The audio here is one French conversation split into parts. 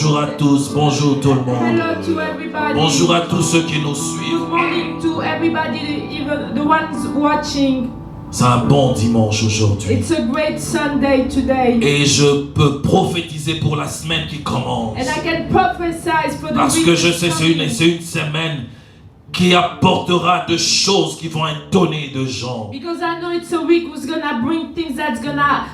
Bonjour à tous, bonjour tout le monde. Hello to everybody. Bonjour à tous ceux qui nous suivent. Good morning to everybody, even the ones watching. C'est un bon dimanche aujourd'hui. It's a great Sunday today. Et je peux prophétiser pour la semaine qui commence. And I can prophesy for the Parce week que je sais coming. c'est une semaine qui apportera de choses qui vont étonner de gens. Because I know it's a week who's gonna bring things that's gonna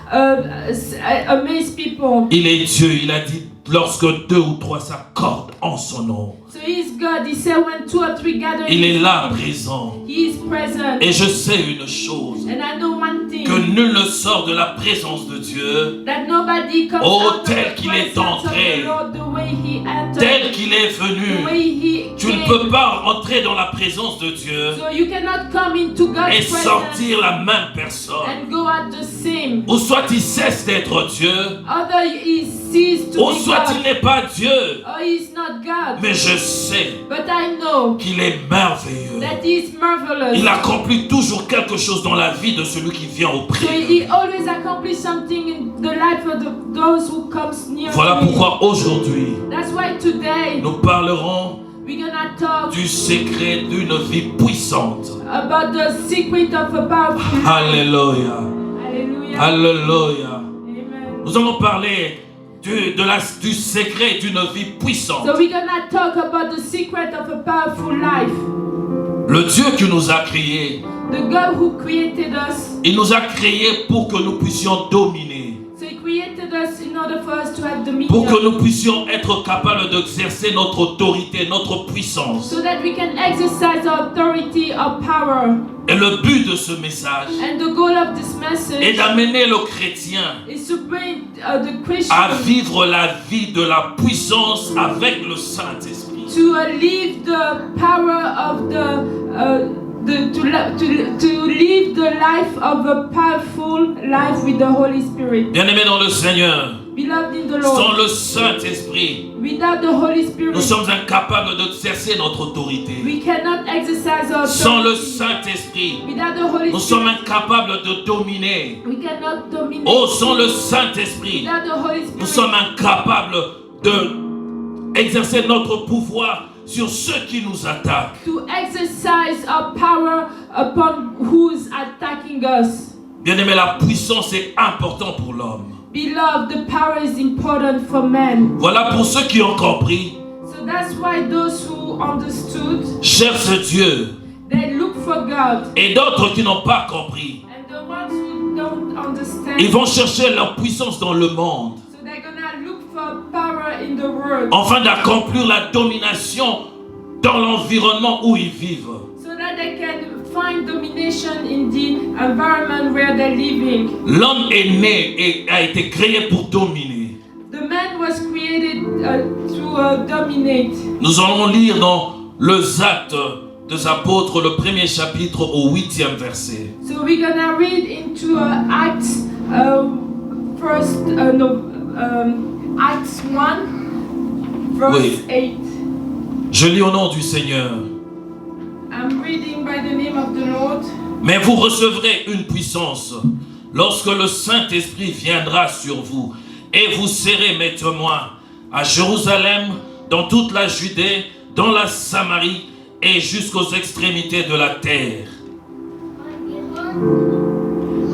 amaze people. Il est Dieu, il a dit lorsque 2 ou 3 s'accordent en son nom. So he's God. He said when 2 or 3 gather Il in est his là name, présent. he is present. Et je sais une chose, And I know one thing. que nul ne sort de la présence de Dieu That nobody comes Oh, out of tel the qu'il est presence of entré, the Lord the way he entered, tel qu'il est the venu. way he Tu ne came. peux pas entrer dans la présence de Dieu So you cannot come into God's et presence sortir la même personne. and go out the same. Ou soit il cesse d'être Dieu, Either he ceased to ou be soit il God, n'est pas Dieu. or he's not God. Mais je sais But I know qu'il est merveilleux. that he is marvelous. Il accomplit toujours quelque chose dans la vie de celui qui vient So auprès. he always accomplishes something in the life of those who comes near Voilà to him. pourquoi aujourd'hui, That's why today nous parlerons we're gonna talk du secret d'une vie puissante. about the secret of a powerful life. Alléluia. Hallelujah. Alléluia. Amen. Nous allons parler du secret d'une vie puissante. So we're gonna talk about the secret of a powerful life. Le Dieu qui nous a créés, The God who created us. il nous a créés pour que nous puissions dominer, So he created us in order for us to have pour que dominion. nous puissions être capables d'exercer notre autorité, notre puissance. So that we can exercise our authority, our power. Et le but de ce message And the goal of this est message d'amener le chrétien is to bring the à Christian vivre la vie de la puissance avec le Saint-Esprit. to live the power of to live the life of a powerful life with the Holy Spirit. Bien-aimés dans le Seigneur, Beloved in the sans Lord, le Saint-Esprit, without the Holy Spirit, nous sommes incapables d'exercer notre autorité. we cannot exercise our Sans le authority. Saint-Esprit, Without the Holy nous sommes Spirit, incapables de dominer. we cannot dominate. Oh, sans le Saint-Esprit, Without the Holy nous Spirit, sommes incapables d'exercer notre pouvoir sur ceux qui nous attaquent. to exercise our power upon who's attacking us. Bien-aimés, la puissance est importante pour l'homme. Beloved, the power is important for men. Voilà pour ceux qui ont compris. So that's why those who understood, Cherchent Dieu. they look for God. Et d'autres qui n'ont pas compris, And the ones who don't understand, ils vont chercher leur puissance dans le monde, so they're gonna look for power in the world, afin d'accomplir la domination dans l'environnement où ils vivent. so that they can find domination in the environment where they're living. L'homme est né et a été créé pour dominer. The man was created to dominate. Nous allons lire dans les Actes des Apôtres, le 1er chapitre au 8e verset. So we're gonna read into Acts, Acts 1, verse Oui. 8. Je lis au nom du Seigneur. I'm reading by the name of the Lord. Mais vous recevrez une puissance lorsque le Saint-Esprit viendra sur vous, et vous serez mes témoins à Jérusalem, dans toute la Judée, dans la Samarie et jusqu'aux extrémités de la terre.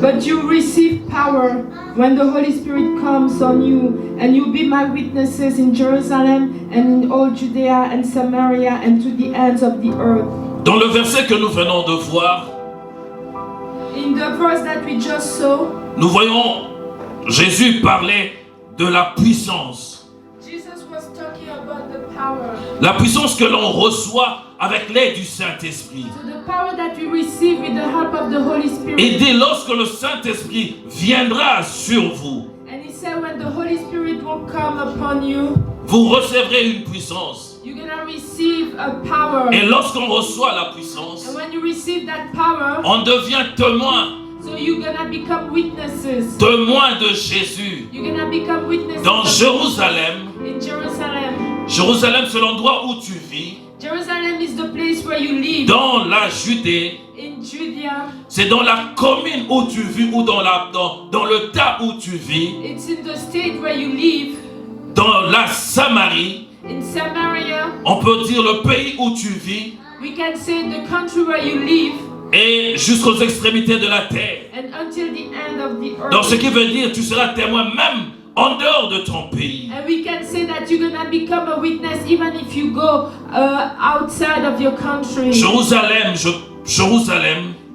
But you receive power when the Holy Spirit comes on you, and you'll be my witnesses in Jerusalem and in all Judea and Samaria and to the ends of the earth. Dans le verset que nous venons de voir, In the verse that we just saw, nous voyons Jésus parler de la puissance. Jesus was talking about the power. La puissance que l'on reçoit avec l'aide du Saint-Esprit. So the power that we receive with the help of the Holy Spirit. Et dès lorsque le Saint-Esprit viendra sur vous, And he said when the Holy Spirit will come upon you, vous recevrez une puissance. you're gonna receive a power. Et lorsqu'on reçoit la puissance, And when you receive that power, on devient témoin, so you're gonna become witnesses. témoin de Jésus. You're gonna become witnesses Dans of Jérusalem, in Jerusalem. Jérusalem c'est l'endroit où tu vis, Jerusalem is the place where you live. dans la Judée, In Judea, c'est dans la commune où tu vis ou dans le tas où tu vis, it's in the state where you live. dans la Samarie, in Samaria, on peut dire le pays où tu vis, we can say the country where you live, et jusqu'aux extrémités de la terre. and until the end of the earth. Donc ce qui veut dire tu seras témoin même en dehors de ton pays. And we can say that you're gonna become a witness even if you go outside of your country. Jérusalem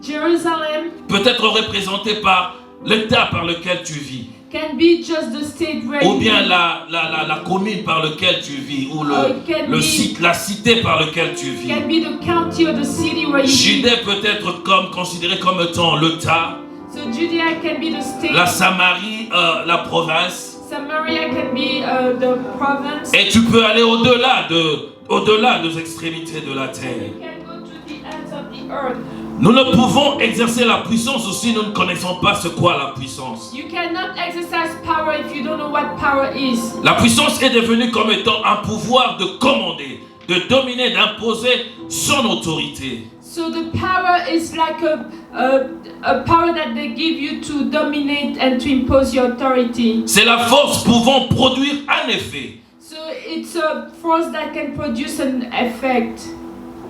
Jerusalem peut être représenté par l'état par lequel tu vis, can be just the state where ou you bien live. la commune par laquelle tu vis, ou it can le be- site, la cité par laquelle tu vis. Can be the county or the city where you live. Judée peut être considéré comme étant l'État, So Judea can be the state. la Samarie, la province, Samaria can be the province. et tu peux aller au-delà des extrémités de la terre. You can go to the ends of the earth. Nous ne pouvons exercer la puissance si nous ne connaissons pas ce qu'est la puissance. You cannot exercise power if you don't know what power is. La puissance est devenue comme étant un pouvoir de commander, de dominer, d'imposer son autorité. So the power is like a power that they give you to dominate and to impose your authority. C'est la force pouvant produire un effet. So it's a force that can produce an effect.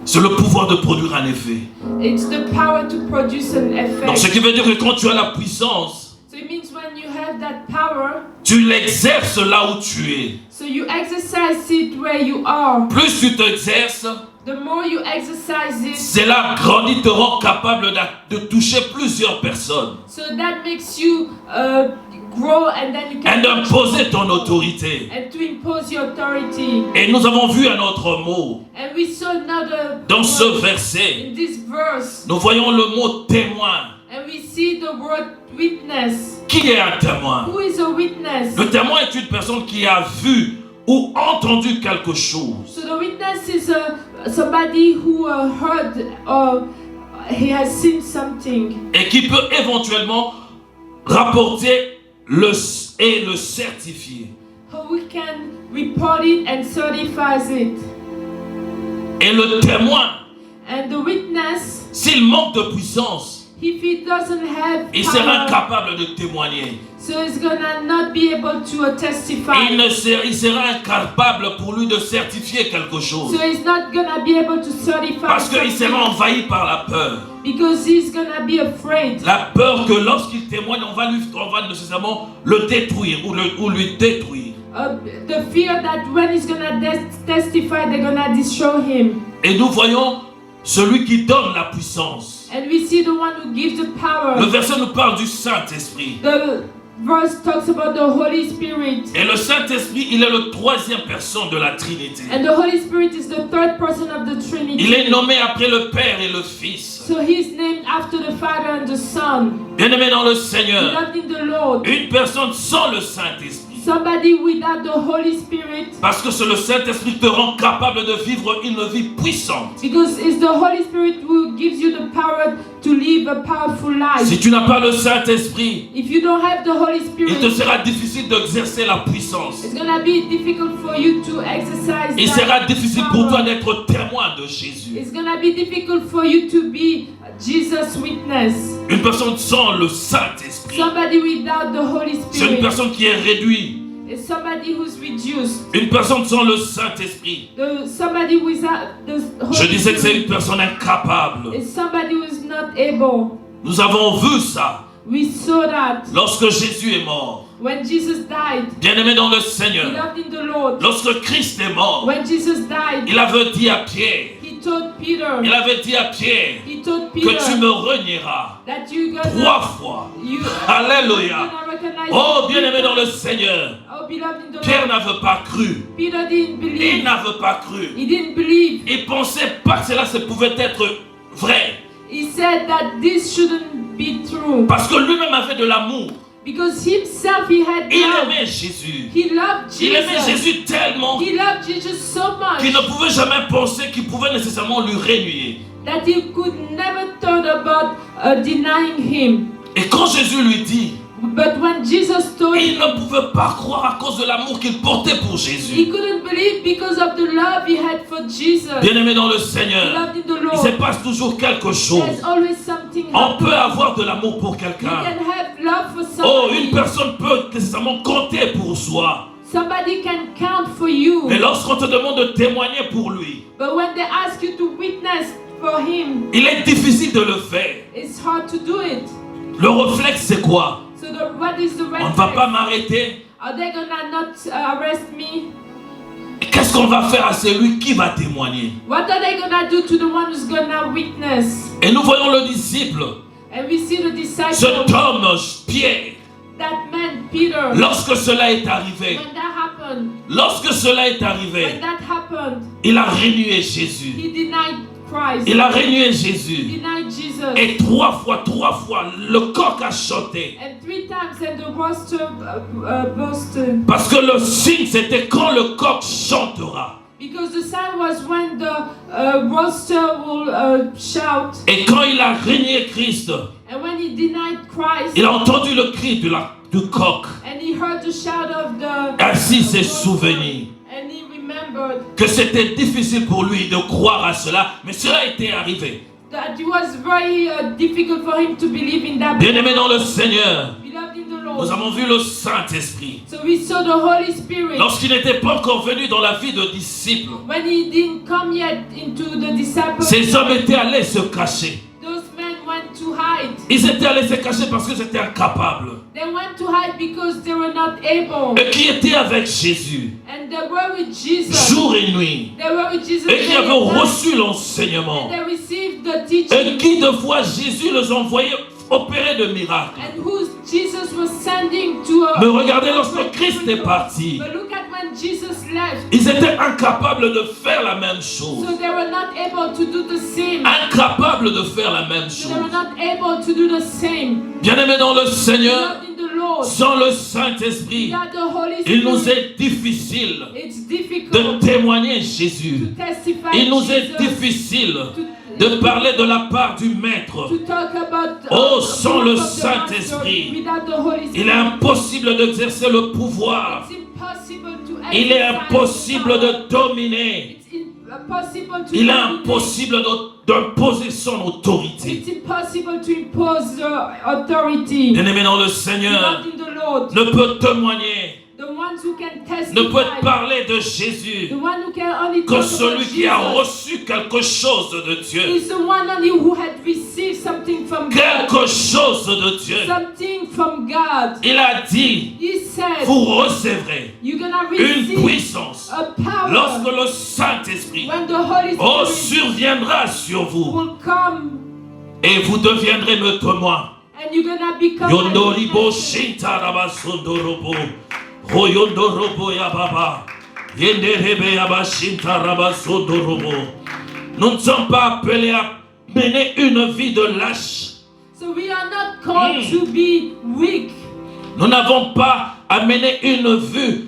C'est le pouvoir de produire un effet. It's the power to produce an Donc ce effect. qui veut dire que quand tu as la puissance, So it means when you have that power, tu l'exerces là où tu es. so you exercise it where you are. Plus tu t'exerces, The more you exercise it, c'est là grandi te rend capable de toucher plusieurs personnes so that makes you grow and then you et can d'imposer ton autorité. and to impose your authority. Et nous avons vu un autre mot And we saw another dans ce word verset. in this verse, Nous voyons le mot témoin. and we see the word witness. Qui est un témoin? Who is a witness? Le témoin est une personne qui a vu ou entendu quelque chose. So the witness is somebody who heard or he has seen something, Et qui peut éventuellement rapporter le certifier. who can report it and certifies it. Et le témoin, And the witness, s'il manque de puissance, if he doesn't have il sera power, incapable de témoigner. so he's gonna not be able to testify. Il sera incapable pour lui de certifier quelque chose. So he's not gonna be able to certify Parce qu'il something sera envahi par la peur. because he's gonna be afraid. La peur que lorsqu'il témoigne, on va nécessairement le détruire ou lui détruire. The fear that when he's gonna testify, they're gonna destroy him. Et nous voyons celui qui donne la puissance. And we see the one who gives the power. Le verset nous parle du Saint-Esprit. The verse talks about the Holy Spirit. Et le Saint-Esprit, il est le troisième personne de la Trinité. And the Holy Spirit is the third person of the Trinity. Il est nommé après le Père et le Fils. So he's named after the Father and the Son. Bien-aimé dans le Seigneur, Beloved in the Lord. une personne sans le Saint-Esprit. Somebody without the Holy Spirit. Parce que c'est le Saint-Esprit qui te rend capable de vivre une vie puissante. Because it's the Holy Spirit who gives you the power to live a powerful life. Si tu n'as pas le Saint-Esprit, If you don't have the Holy il te Spirit, sera difficile d'exercer la puissance. it's gonna be difficult for you to exercise Il that sera difficile pour toi power. d'être témoin de Jésus. It's gonna be difficult for you to be Jesus' witness. Une personne sans le Saint-Esprit, Somebody without the Holy c'est une Spirit personne qui est réduite. is somebody who's reduced. Une personne sans le Saint-Esprit, Somebody without the je Holy disais que c'est Spirit une personne incapable. is somebody who is not able. Nous avons vu ça We saw that lorsque Jésus est mort. when Jesus died. Bien-aimé dans le Seigneur, Beloved in the Lord. lorsque Christ est mort, When Jesus died, il avait dit à Pierre, he told Peter, il avait dit à Pierre he told que tu Peter me renieras that you 3 gonna, fois. you Alléluia. gonna recognize Oh, me. bien-aimé dans le Seigneur, Oh, beloved in the Pierre Lord. n'avait pas cru. Peter didn't Il believe. n'avait pas cru. He didn't believe. Il pensait pas que cela pouvait être vrai. He said that this shouldn't be true Parce que lui-même avait de l'amour. because himself he had Il love. aimait Jésus. He loved Il aimait Jesus. Jésus tellement He loved Jesus so qu'il much ne pouvait jamais penser qu'il pouvait nécessairement lui renier. that he could never thought about denying him. Et quand Jésus lui dit, But when Jesus told il him, ne pouvait pas croire à cause de l'amour qu'il portait pour he Jésus. couldn't believe because of the love he had for Jesus. Bien-aimé dans le Seigneur, Beloved in the il se Lord, passe toujours quelque chose. there's always something On peut happening. avoir de l'amour pour You quelqu'un. can have love for Oh, une somebody. personne peut nécessairement compter pour soi. Somebody can count for you. Mais lorsqu'on te demande de témoigner pour lui, But when they ask you to witness for him, il est difficile de le faire. it's hard to do it. Le réflexe, c'est quoi? So what is the On ne va pas reflex? m'arrêter. Are they gonna not arrest me? Qu'est-ce qu'on va faire à celui qui va témoigner? What are they gonna do to the one who's gonna witness? Et nous voyons le disciple, And we see the disciple, cet homme, Pierre, that man Peter. lorsque cela est arrivé, When that happened, lorsque cela est when arrivé, that happened, il a renié Jésus. he denied Christ. Il a renié He Jésus. denied Jesus. Et trois fois, le coq a chanté. And 3 times and the rooster boasted. Parce que le signe, c'était quand le coq chantera. Because the sign was when the rooster will shout. Et quand il a renié Christ, And when he denied Christ, il a entendu le cri du coq. and he heard the shout of the Ainsi s'est rooster, souvenu and he remembered que c'était difficile pour lui de croire à cela, mais cela était arrivé. that it was very difficult for him to believe in that. Bien-aimé dans le Seigneur, Beloved in the nous Lord. avons vu le Saint-Esprit. So we saw the Holy Spirit. Lorsqu'il n'était pas encore venu dans la vie de disciples, When he didn't come yet into the disciples, ces hommes étaient allés se cacher. those men went to hide. Ils étaient allés se cacher parce qu'ils étaient incapables. They went to hide because they were not able. Et qui étaient avec Jésus, And they were with Jesus. jour et nuit. They were with Jesus. Et qui day avaient and night. reçu l'enseignement. And they received the Et teaching. qui de fois Jésus les envoyait opérer de miracles. And who Jesus was sending to Mais regardez lorsque Christ est parti, But look at when Jesus left. ils étaient incapables de faire la même chose. So they were not able to do the same. Incapables de faire la même So they were chose. not able to do the same. Bien-aimés dans le Seigneur, Beloved in the Lord. sans le Saint-Esprit, Without the Holy il nous Spirit, est difficile it's de difficult témoigner to Jésus. testify Il nous est Jesus, difficile de parler de la part du Maître. to talk about Oh, the sans work le of the Master Saint-Esprit, without the Holy il est Spirit. impossible d'exercer le pouvoir. It's impossible to Il est exercise impossible power. de dominer. It's impossible to Il est dominate. impossible d'imposer son autorité. It's impossible to impose authority. Bien-aimé dans le Seigneur, Beloved in the Lord, ne peut témoigner, the ones who can ne peut testify, parler de Jésus the one who can only que talk celui about qui a Jesus reçu quelque chose de Dieu. is the one only who had received something from God, Quelque chose de Dieu. something from God. Il a dit, He said, vous recevrez you're gonna une receive puissance a power lorsque le Saint-Esprit when the Holy oh, Spirit surviendra sur vous will come, et vous deviendrez mes témoins. and you're gonna become Yondoribo Shintarabasundorobo. Royondorobo Yababa. Yenderebe Yabashintarabasundorobo. Nous ne sommes pas appelés à mener une vie de lâche. So we are not called to be weak. Nous n'avons pas à mener une vie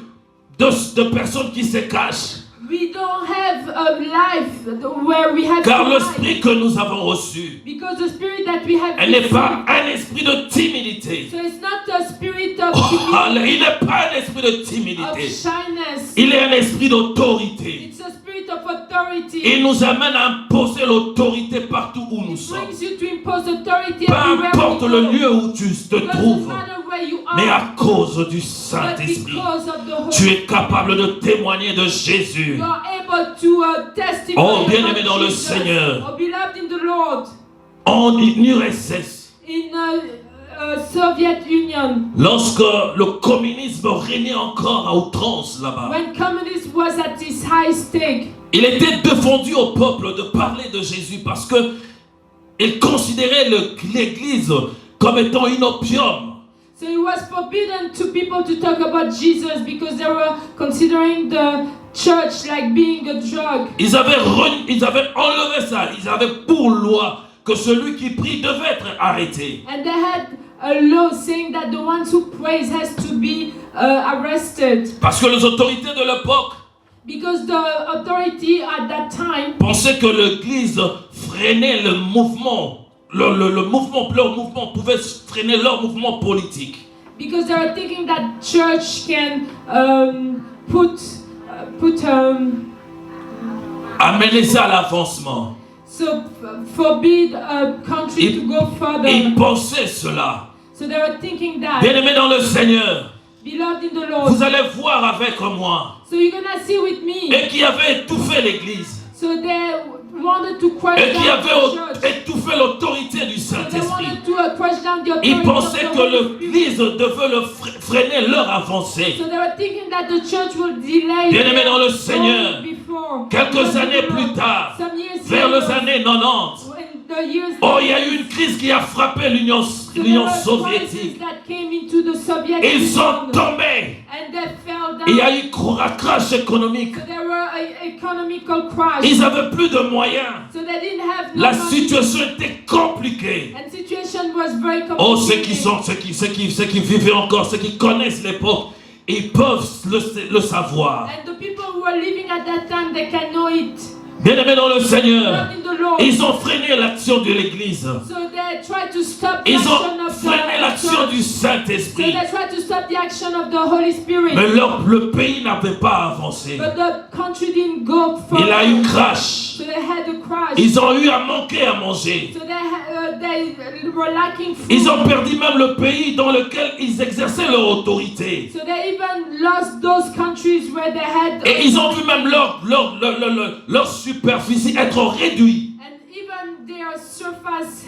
de personnes qui se cachent. We don't have a life where we have Car to hide. l'esprit que nous avons reçu, Because the spirit that we have elle n'est received, pas un esprit de timidité. so it's not a spirit of Oh, timidity, il n'est pas un esprit de of timidité. shyness. Il est un esprit d'autorité. It's a spirit of authority. Il nous amène à imposer l'autorité partout où nous It sommes. brings you to impose authority Peu everywhere importe we le go. lieu où tu te It doesn't trouves, matter where you are, mais à cause du but Saint-Esprit, because of the Holy tu es capable de témoigner de Jésus. you are able to testify Oh, bien-aimé about dans le Jesus. Seigneur. Oh, beloved in the Lord, En URSS, in Soviet Union, lorsque le communisme régnait encore à outrance là-bas, when communism was at its high stake, il était défendu au peuple de parler de Jésus parce que il considérait l'Église comme étant une opium. so it was forbidden to people to talk about Jesus because they were considering the church like being a drug. Ils avaient enlevé ça. Ils avaient pour loi que celui qui prie devait être arrêté. And they had a law saying that the ones who praise has to be arrested Parce que les autorités de l'époque because the authority at that time pensaient que l'Église freinait le mouvement. Leur mouvement pouvait freiner leur mouvement politique. because they were thinking that church can Amener ça à l'avancement. forbid a country to go further. Ils pensaient cela. So they were thinking that. Bien-aimés dans le Seigneur, beloved in the Lord. Vous allez voir avec moi. So you're gonna see with me. Et qui avait étouffé l'église. So they wanted to crush Et qui down avait the church. étouffé l'autorité du So they Saint-Esprit. wanted to crush down the authority Ils of pensaient the que Holy Spirit. l'église devait freiner leur avancée. So they were thinking that the church will delay. Bien-aimés dans le their Seigneur, growth before. quelques années plus tard, Some years vers les later, années 90, when the years oh, il y a eu une crise qui a frappé l'Union soviétique. that came into the Soviet Ils sont Union, tombés. and they fell down. Il y a eu un crash économique. So there were an economical crash. Ils n'avaient plus de moyens. So they didn't have no La money. situation était compliquée. And situation was very complicated. Oh, ceux qui vivaient encore, ceux qui connaissent l'époque, ils peuvent le savoir. And the people who were living at that time, they can know it. Bien-aimés dans le Seigneur, Not in the Lord. ils ont freiné l'action de l'Église. So they tried to stop the Ils action ont of freiné the l'action church. du So Saint-Esprit. they tried to stop the action of the Holy Spirit. Mais le pays n'avait pas avancé. But the country didn't go Il a eu forward. crash. So they had a crash. Ils ont eu à manquer à manger. So they were lacking food. Ils ont perdu même le pays dans lequel ils exerçaient leur autorité. So they even lost those countries where they had. Et ils ont vu même leur superficie être réduite. And even their surface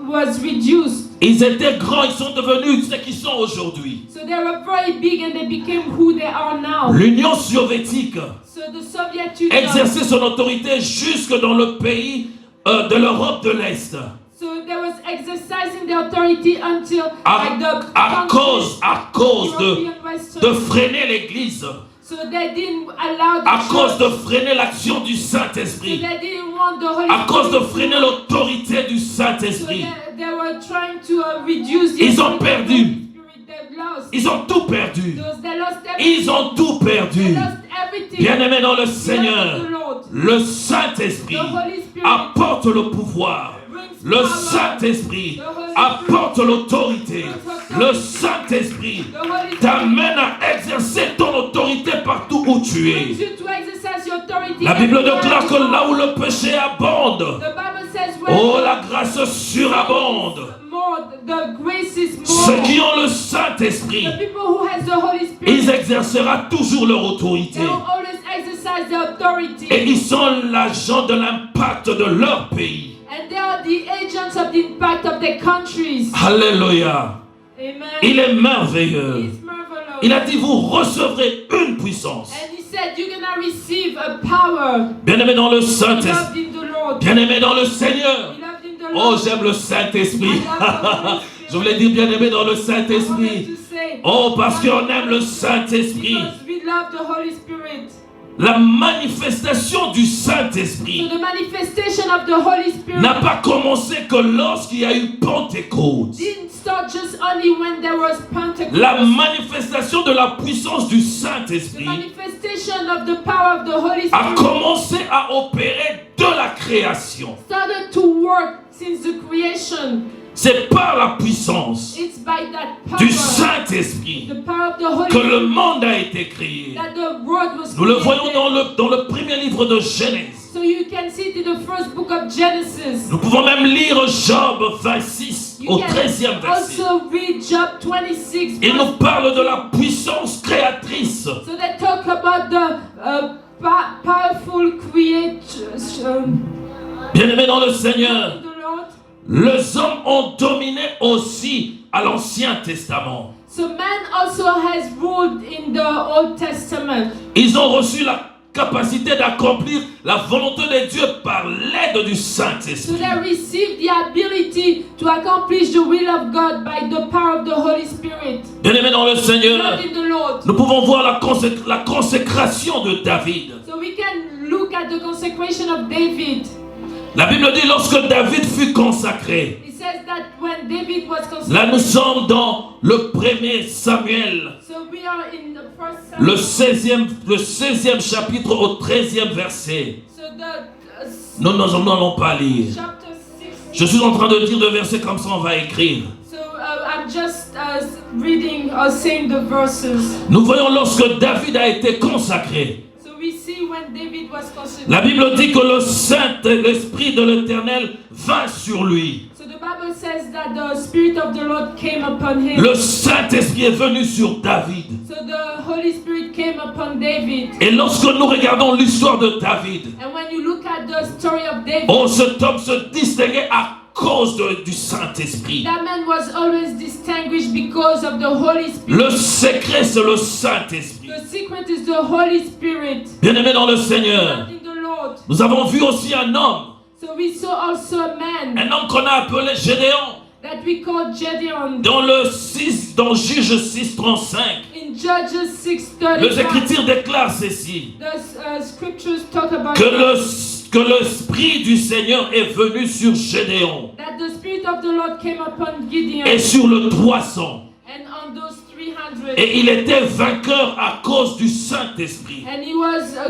was reduced. Ils étaient grands, ils sont devenus ce qu'ils sont aujourd'hui. So they were very big and they became who they are now. L'Union soviétique So the Soviet Union exerçait son autorité jusque dans le pays de l'Europe de l'Est. So they was exercising the authority until like the À cause European Western. de freiner l'Église, So they didn't allow the à cause church. de freiner l'action du So Saint-Esprit, they didn't want the Holy à cause de Spirit. freiner l'autorité du So Saint-Esprit. they were trying to reduce the Ils ont authority of the perdu. Holy Spirit. They lost. Ils ont tout perdu. They lost everything. Ils ont tout They perdu. lost everything. Bien-aimés dans le Beloved Seigneur, of the Lord. le Saint-Esprit The Holy Spirit apporte le pouvoir. brings Le power. Saint-Esprit The Holy apporte l'autorité. Le Saint-Esprit The Holy Spirit t'amène à exercer ton autorité partout où tu es. brings you to exercise your authority. La Bible everywhere déclare you que go. là où le péché abonde, The Bible says where oh, la grâce surabonde. more, the grace is Ceux more. qui ont le Saint-Esprit, The people who has the Holy ils Spirit, exerceront toujours leur autorité. they will always exercise the authority. Et ils sont l'agent de l'impact de leur pays. And they are the agents of the impact of their countries. Alléluia. Amen. Il est merveilleux. He's marvelous. Il a dit, vous recevrez une puissance. And he said, you're gonna receive a power. Bien-aimé dans le Beloved Saint-Esprit. in the Lord. Bien-aimé dans le Seigneur. Beloved in the Oh, Lord. j'aime le Saint-Esprit. I love the Holy Spirit. Je voulais dire bien-aimé dans le I wanted Saint-Esprit. to say, Oh, parce qu'on aime le Saint-Esprit. because we love the Holy Spirit. La manifestation du So Saint-Esprit the manifestation of the Holy Spirit n'a pas commencé que lorsqu'il y a eu Pentecôte. didn't start just only when there was Pentecost. La manifestation de la puissance du The Saint-Esprit manifestation of the power of the Holy a Spirit commencé à opérer de la création. started to work since the creation. C'est par la puissance It's by that power, du Saint-Esprit the power of the Holy que le Spirit, monde a été créé. that the world was Nous le created. voyons dans le premier livre de Genèse. So you can see it in the first book of Genesis. Nous pouvons même lire Job 26 You au can 13e verset. also read Job 26. Il nous parle de la puissance créatrice. So they talk about the powerful creation. Bien-aimés dans le Seigneur, The Lord. les hommes ont dominé aussi à l'Ancien Testament. So man also has ruled in the Old Testament. Ils ont reçu la capacité d'accomplir la volonté de Dieu par l'aide du So Saint-Esprit. they received the ability to accomplish the will of God by the power of the Holy Spirit. Bien-aimés dans le Seigneur, Lord in the Lord. nous pouvons voir la consécration de David. So we can look at the consecration of David. La Bible dit lorsque David fut consacré. It says that when David was Là nous consecrated. sommes dans le 1er Samuel, So we are in the first le Samuel. 16e chapitre au 13e verset. So the Nous n'allons pas lire. chapter 6. Je suis en train de dire le verset comme ça on va écrire. So I'm just reading or saying the verses. Nous voyons lorsque David a été consacré. So we see when David was consecrated. La Bible dit que le Saint-Esprit de l'Éternel vint sur lui. So the Bible says that the Spirit of the Lord came upon him. Le Saint-Esprit est venu sur David. So the Holy Spirit came upon David. Et lorsque nous regardons l'histoire de David, And when you look at the story of David, oh, cet homme se distinguait à cause du Saint-Esprit. that man was always distinguished because of the Holy Spirit. Le secret, c'est le Saint-Esprit. The secret is the Holy Spirit. Bien-aimés dans le Seigneur, In the Lord. nous avons vu aussi un homme So we saw also a man qu'on a appelé Gédéon. that we call Gedeon. Dans Juge 6:35, In Judges les 6:35, Écritures déclarent ceci, the scriptures talk about que l'Esprit du Seigneur est venu sur Gédéon that the Spirit of the Lord came upon Gideon et sur le 300. and on those 300. Et il était vainqueur à cause du Saint-Esprit. And he was a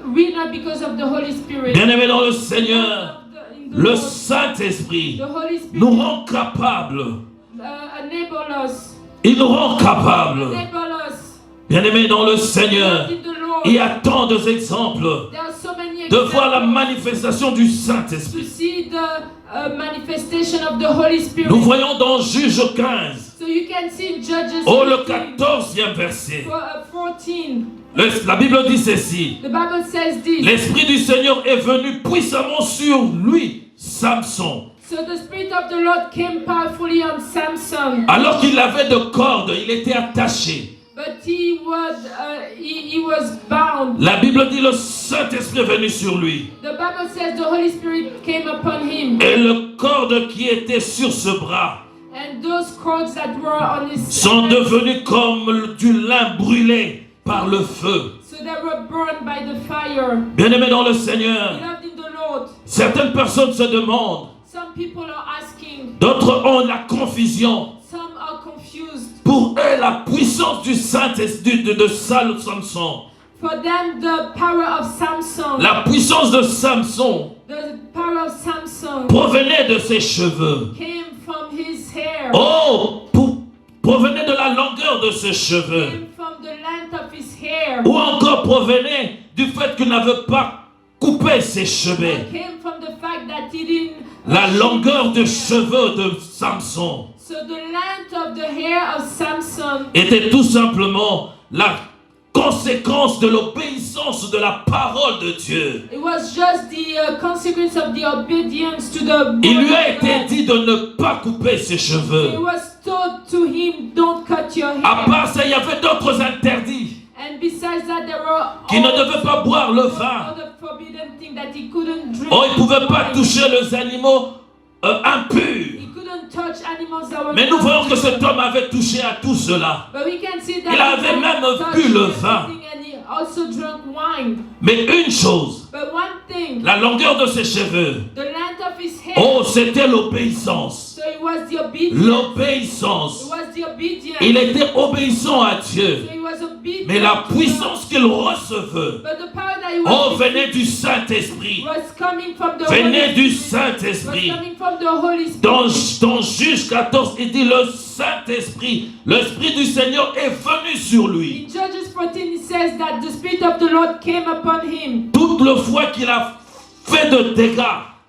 winner because of the Holy Spirit. Bien-aimés dans le Seigneur, In the le Lord. Saint-Esprit The Holy Spirit nous rend capables. enable us. Il nous rend capables. Enable us. Bien-aimés dans le Seigneur, In the Lord. il y a tant d'exemples There are so many de voir la examples manifestation du to Saint-Esprit. see the manifestation of the Holy Spirit. Nous voyons dans Juge 15, So you can see in Judges le 15, 14e verset. 14. La Bible dit ceci. The Bible says this. L'Esprit du Seigneur est venu puissamment sur lui, Samson. So the Spirit of the Lord came powerfully on Samson, Alors qu'il avait de cordes, il était attaché. but he was bound. La Bible dit le Saint-Esprit est venu sur lui. The Bible says the Holy Spirit came upon him, Et les cordes qui étaient sur ce bras and those cords that were on his sont hands, devenues comme du lin brûlé par le feu. so they were burned by the fire. Bien-aimés dans le Seigneur, Beloved in the Lord, certaines personnes se demandent, some people are asking, d'autres ont la confusion. some are confused. Pour eux, la puissance du Saint-Esprit de Samson, For them, the power of Samson, la puissance de Samson the power of Samson provenait de ses cheveux. came from his hair, Provenait de la longueur de ses cheveux. came from the length of his hair, Ou encore provenait du fait qu'il n'avait pas coupé ses cheveux. came from the fact that he didn't La longueur de cheveux de Samson So the length of the hair of Samson était tout simplement la conséquence de l'obéissance de la parole de Dieu. it was just the consequence of the obedience to the Il lui word a of été God. dit de ne pas couper ses It cheveux. was told to him, don't cut your À hair. part ça, il y avait d'autres interdits. And besides that, there were Qui ne devaient pas boire le vin. other forbidden things that he couldn't drink. Oh, il ne pouvait pas wine. toucher les animaux impurs. He couldn't touch animals that were Mais nous not voyons que pure. cet homme avait touché à tout cela. But we can see that Il avait he même touched bu le vin. everything and he also drank wine. Mais une chose, But one thing, la longueur de ses cheveux, the length of his hair, oh, c'était l'obéissance. so it was the obedience. L'obéissance. It was the obedience. Il était obéissant à Dieu. So he was obedient. Mais la to puissance qu'il recevait, God. But the power that he was oh, receiving venait du Saint-Esprit. was coming from the Venait Holy du Spirit. Saint-Esprit. Was coming from the Holy Spirit. Dans Juge 14, il dit le Saint-Esprit, l'Esprit du Seigneur est venu sur lui. In Judges 14, it says that the Spirit of the Lord came upon him. Toute le fois qu'il a fait de dégâts,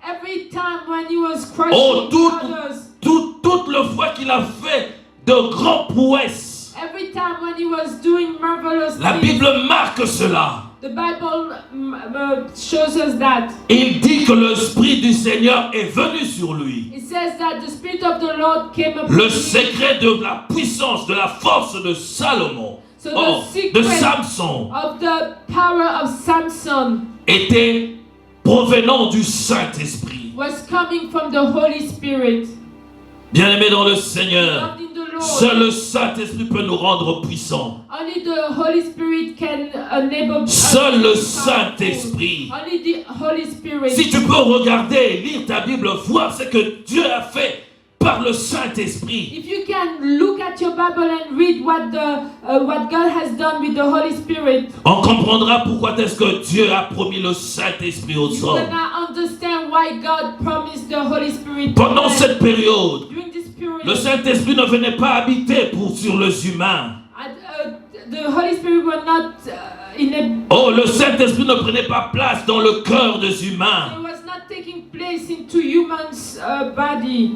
Every time when he was crushing oh, others. toute le fois qu'il a fait de grands prouesses, Every time when he was doing marvelous la things. Bible marque cela. The Bible shows us that. Il dit que l'Esprit du Seigneur est venu sur lui. It says that the Spirit of the Lord came upon Le him. secret de la puissance, de la force de Salomon, So oh, the secret de Samson, of the power of Samson était provenant du Saint-Esprit. was coming from the Holy Spirit. Bien-aimés dans le Seigneur, Loved in the Lord. seul le Saint-Esprit peut nous rendre puissants. Only the Holy Spirit can enable us Seul to le be Saint-Esprit. powerful. Only the Holy Spirit. Si tu peux regarder, lire ta Bible, voir ce que Dieu a fait par le Saint-Esprit. If you can look at your Bible and read what God has done with the Holy Spirit, On comprendra pourquoi est-ce que Dieu a promis le Saint-Esprit aux you hommes. gonna understand why God promised the Holy Spirit. Pendant to man. cette période, During this period, le Saint-Esprit ne venait pas habiter sur les humains. the Holy Spirit were not in a. Oh, le Saint-Esprit ne prenait pas place dans le cœur des humains. It was not taking place placed into human's body.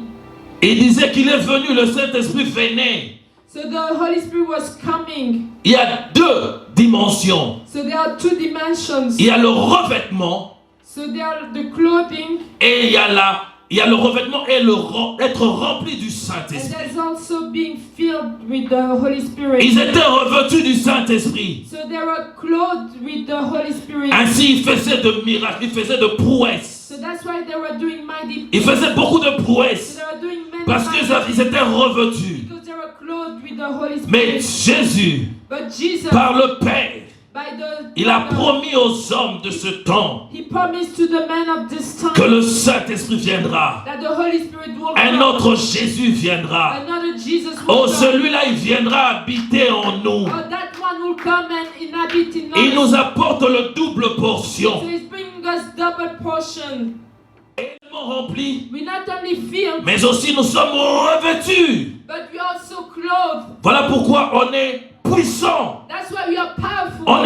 Il disait qu'il est venu, le Saint-Esprit venait. So the Holy Spirit was coming. Il y a deux dimensions. So there are two dimensions. Il y a le revêtement So there are the clothing, et il y a le revêtement et être rempli du and Saint-Esprit. there's also being filled with the Holy Spirit. Ils étaient revêtus du Saint-Esprit. So they were clothed with the Holy Spirit. Ainsi, ils faisaient de miracles, ils faisaient de prouesses. So that's why they were doing mighty Ils things. faisaient beaucoup de So prouesses they were doing many parce mighty qu'ils étaient revêtus. because they were clothed with the Holy Mais Spirit. Jésus, But Jesus, par le Père, by the il a promis aux hommes de ce temps He promised to the men of this time que le Saint-Esprit viendra. that the Holy Spirit will Un come. autre Jésus viendra. Another Jesus will Oh, come. celui-là, il viendra habiter en nous. Oh, that one will come and inhabit in us. Il nous apporte le double portion. So He's bringing us double portion. Tellement rempli, We not only filled, mais aussi nous sommes revêtus. but we also clothed. Voilà pourquoi on est puissant. That's why we are powerful. On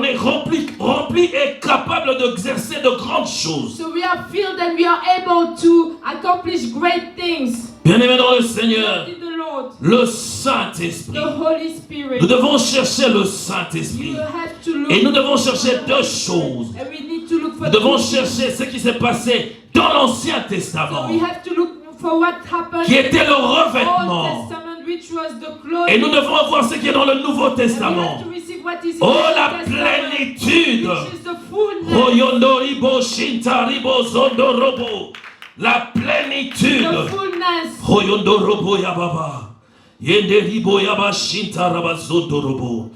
est rempli et capable d'exercer de grandes choses. So we are filled and we are able to accomplish great things. Bien-aimés dans le Seigneur, In the Lord, le Saint-Esprit. the Holy Spirit. Nous devons chercher le Saint-Esprit. You have to look. Et nous devons chercher deux choses. And we need to look for Nous devons two chercher ce qui s'est passé dans l'Ancien things. Testament, So we have to look for what happened qui était le in the Old revêtement. Testament, which was the clothing. Et nous devons voir ce qui est dans le Nouveau And we Testament. have to receive what is in Oh, the la Old Testament, plénitude. which is the fullness. Royondo ribo shinta ribo zondo robo. La plénitude. The fullness. Royondo robo yababa. Yende ribo yaba shinta raba zondo robo.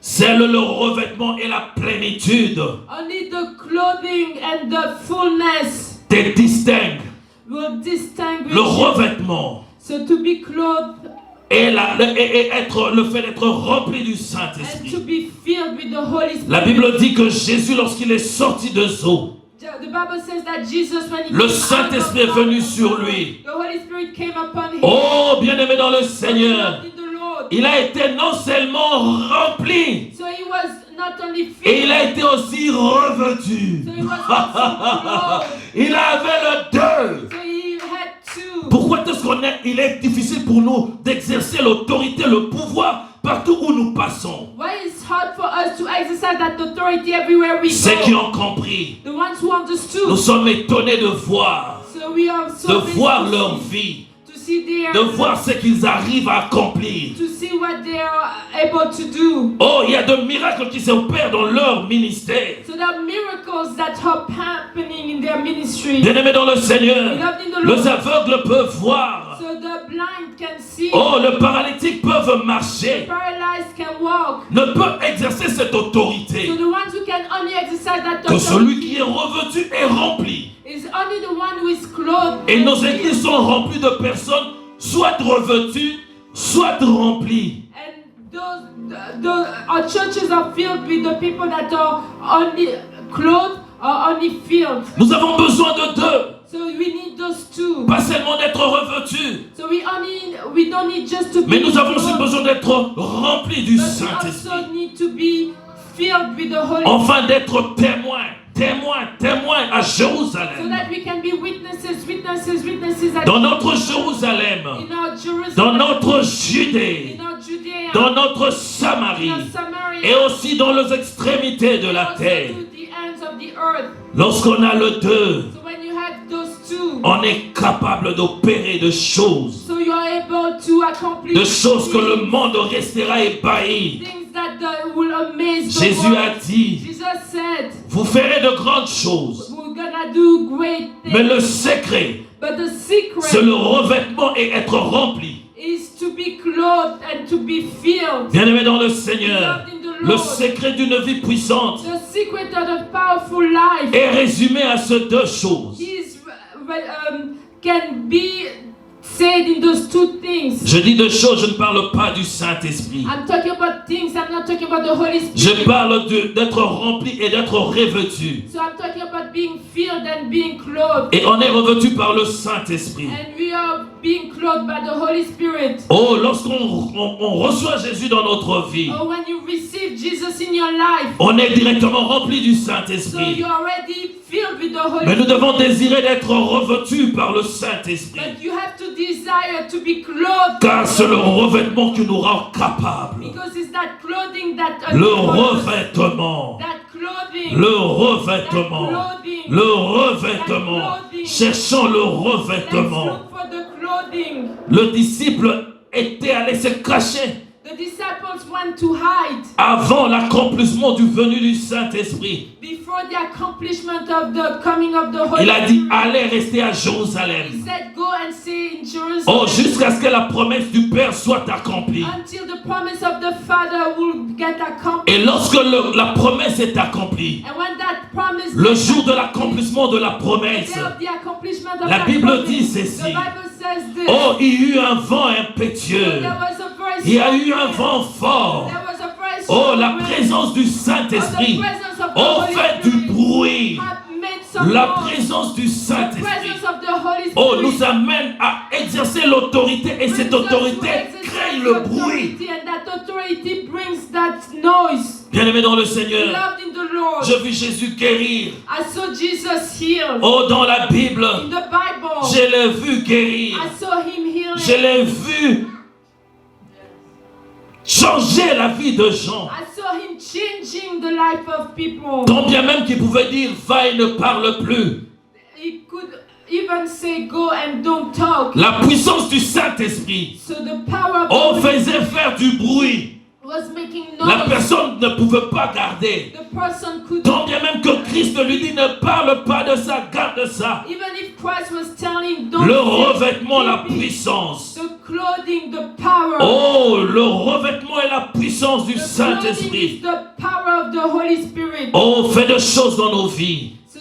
C'est le revêtement et la plénitude Only the clothing and the fullness te distinguent. will distinguish. Le revêtement So to be clothed et le fait d'être rempli du and to Saint-Esprit. be filled with the Holy Spirit. La Bible dit que Jésus, lorsqu'il est sorti de eau, The Bible says that Jesus, when he le came Saint-Esprit out est of venu the sur water, lui. the Holy Spirit came upon him. Oh, bien-aimé dans le Seigneur, In the Lord. il a été non seulement rempli, So he was not only et filled, il a été aussi revêtu. so he was also clothed. Il avait le deux. So he had two. Pourquoi il est difficile pour nous d'exercer l'autorité, le pouvoir partout où nous passons? Why it's hard for us to exercise that authority everywhere we Ceux qui go? ont compris, The ones who nous understood. sommes étonnés de voir, So we are so busy leur vie, to see their, de voir ce qu'ils arrivent à accomplir. to see what they are able to do. Oh, il y a de miracles qui s'opèrent dans leur ministère. So there are miracles that are happening in their ministry. Bien-aimés dans le Seigneur, Beloved in the Lord. les aveugles peuvent voir. So the blind can see. Oh, le paralytique peuvent The marcher. paralyzed can walk. Ne peut exercer cette autorité So the ones who can only exercise that que celui authority qui est revêtu est rempli. is only the one who is clothed. Et nos églises sont remplies de personnes soit revêtues, soit remplies. And our churches are filled with the people that are only clothed or only filled. Nous avons besoin de deux. So we need those two. Pas seulement d'être revêtus, So we don't need just to be mais nous avons aussi clothed, besoin d'être remplis du but we Saint-Esprit. also need to be filled with the Holy Spirit. Enfin d'être témoins à So Jérusalem. that we can be witnesses at Dans notre Jérusalem, in our Jerusalem, dans notre Judée, in our Judea, dans notre in Samarie, our Samaria, et aussi dans les extrémités de la also terre. to the ends of the earth. Lorsqu'on a le deux, So when you have those two, on est capable d'opérer de choses. so you are able to accomplish De choses que le things, monde restera ébahi. things that will amaze the Jésus world. a dit, Jesus said, vous ferez de grandes choses. we're gonna do great things. Mais le secret, But the secret c'est le revêtement et être rempli. is to be clothed and to be filled. Bien-aimé dans le Seigneur, Beloved in the le Lord. secret d'une vie puissante The secret of a powerful life est résumé à ces deux choses. can be said in those two things. Je dis deux choses, je ne parle pas du Saint-Esprit. I'm talking about things, I'm not talking about the Holy Je Spirit. parle d'être rempli et d'être revêtu. So I'm talking about about being filled and being clothed. Et on est revêtu par le Saint-Esprit. And we are being clothed by the Holy Spirit. Oh, lorsqu'on reçoit Jésus dans notre vie, Or when you receive Jesus in your life, on est directement rempli du so Saint-Esprit. you're already filled with the Holy Mais nous Spirit. devons désirer d'être revêtus par le Saint-Esprit. But you have to desire to be clothed. Car c'est le revêtement qui nous rend capables. Because it's that clothing that Le enables us. revêtement. That clothing. Le revêtement. Le revêtement. Cherchons le Let's revêtement. look for the clothing. Le disciple était allé se cacher The disciples went to hide avant l'accomplissement du venu du Saint-Esprit. before the accomplishment of the coming of the Holy Il a dit, Spirit. allez rester à He Jérusalem. said, go and stay in Jerusalem Oh, jusqu'à ce que la promesse du Père soit accomplie. until the promise of the Father will get accomplished. Et lorsque la promesse est accomplie, And when that promise le jour de l'accomplissement de la promesse, the day of the accomplishment of la that Bible promise, dit the ceci. Bible says this. Oh, il y a eu un vent So impétueux. there was a very Il y a eu strong un wind. vent fort. There was a very Oh, strong la wind. présence du Oh, the Saint-Esprit. presence of the Oh, Holy fait du Spirit bruit. have made some La noise. présence du The Saint-Esprit. presence of the Holy Spirit Oh, nous amène à exercer l'autorité et cette brings us to autorité exercise crée le bruit. authority, and that authority brings that noise. Bien-aimé dans le Seigneur, Loved in the Lord. je vis Jésus guérir. I saw Jesus heal. Oh, dans la Bible, In the Bible, je l'ai vu guérir. I saw him healing. Je l'ai vu changer la vie de gens. I saw him changing the life of people. Tant bien même qu'il pouvait dire, va et ne parle plus. He could even say, go and don't talk. La puissance du Saint-Esprit, So the power of on the Holy faisait faire du bruit. was making La noise. personne ne pouvait pas garder. The person could, Tant bien même que Christ lui dit, ne parle pas de ça, garde ça. even if Christ was telling, don't Le say, revêtement, la keep it. puissance. The clothing, the power. Oh, le revêtement et la puissance du The clothing is Saint-Esprit. the power of the Holy Spirit. Oh, fait de choses dans nos vies. So